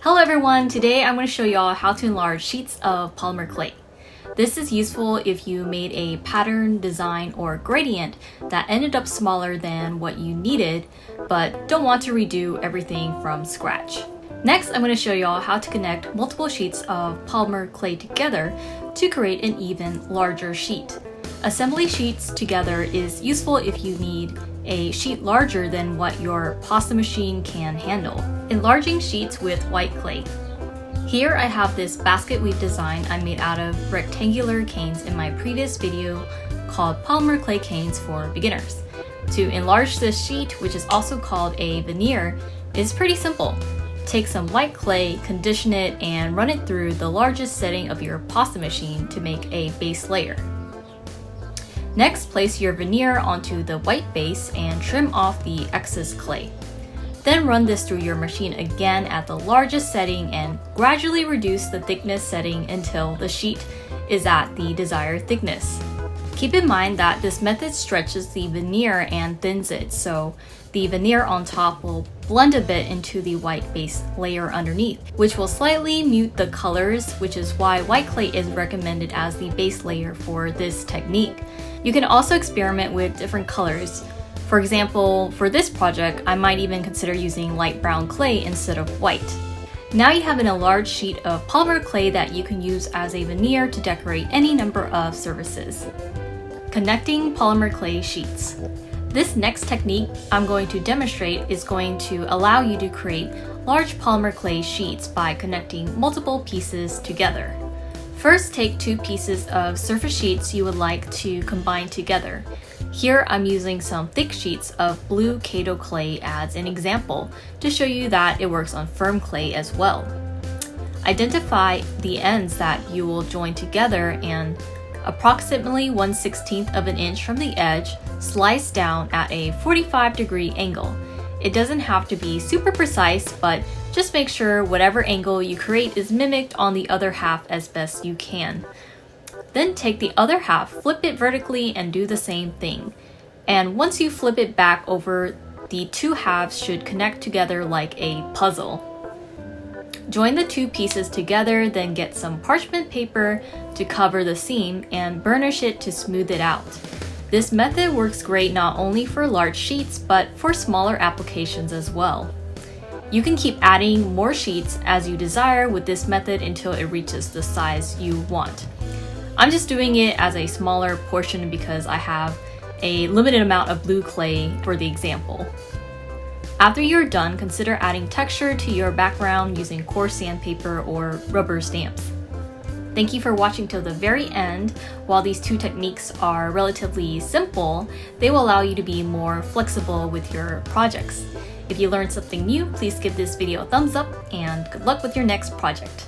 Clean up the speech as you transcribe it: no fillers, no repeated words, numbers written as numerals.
Hello everyone, today I'm going to show y'all how to enlarge sheets of polymer clay. This is useful if you made a pattern, design, or gradient that ended up smaller than what you needed, but don't want to redo everything from scratch. Next, I'm going to show y'all how to connect multiple sheets of polymer clay together to create an even larger sheet. Assembly sheets together is useful if you need a sheet larger than what your pasta machine can handle. Enlarging sheets with white clay. Here I have this basket weave design I made out of rectangular canes in my previous video called Polymer Clay Canes for Beginners. To enlarge this sheet, which is also called a veneer, is pretty simple. Take some white clay, condition it, and run it through the largest setting of your pasta machine to make a base layer. Next, place your veneer onto the white base and trim off the excess clay. Then run this through your machine again at the largest setting and gradually reduce the thickness setting until the sheet is at the desired thickness. Keep in mind that this method stretches the veneer and thins it, so the veneer on top will blend a bit into the white base layer underneath, which will slightly mute the colors, which is why white clay is recommended as the base layer for this technique. You can also experiment with different colors. For example, for this project, I might even consider using light brown clay instead of white. Now you have an enlarged sheet of polymer clay that you can use as a veneer to decorate any number of surfaces. Connecting polymer clay sheets. This next technique I'm going to demonstrate is going to allow you to create large polymer clay sheets by connecting multiple pieces together. First, take two pieces of surface sheets you would like to combine together. Here I'm using some thick sheets of blue Kato clay as an example to show you that it works on firm clay as well. Identify the ends that you will join together and approximately 1/16 of an inch from the edge, slice down at a 45-degree angle. It doesn't have to be super precise, but just make sure whatever angle you create is mimicked on the other half as best you can. Then take the other half, flip it vertically, and do the same thing. And once you flip it back over, the two halves should connect together like a puzzle. Join the two pieces together, then get some parchment paper to cover the seam and burnish it to smooth it out. This method works great not only for large sheets, but for smaller applications as well. You can keep adding more sheets as you desire with this method until it reaches the size you want. I'm just doing it as a smaller portion because I have a limited amount of blue clay for the example. After you're done, consider adding texture to your background using coarse sandpaper or rubber stamps. Thank you for watching till the very end. While these two techniques are relatively simple, they will allow you to be more flexible with your projects. If you learned something new, please give this video a thumbs up and good luck with your next project.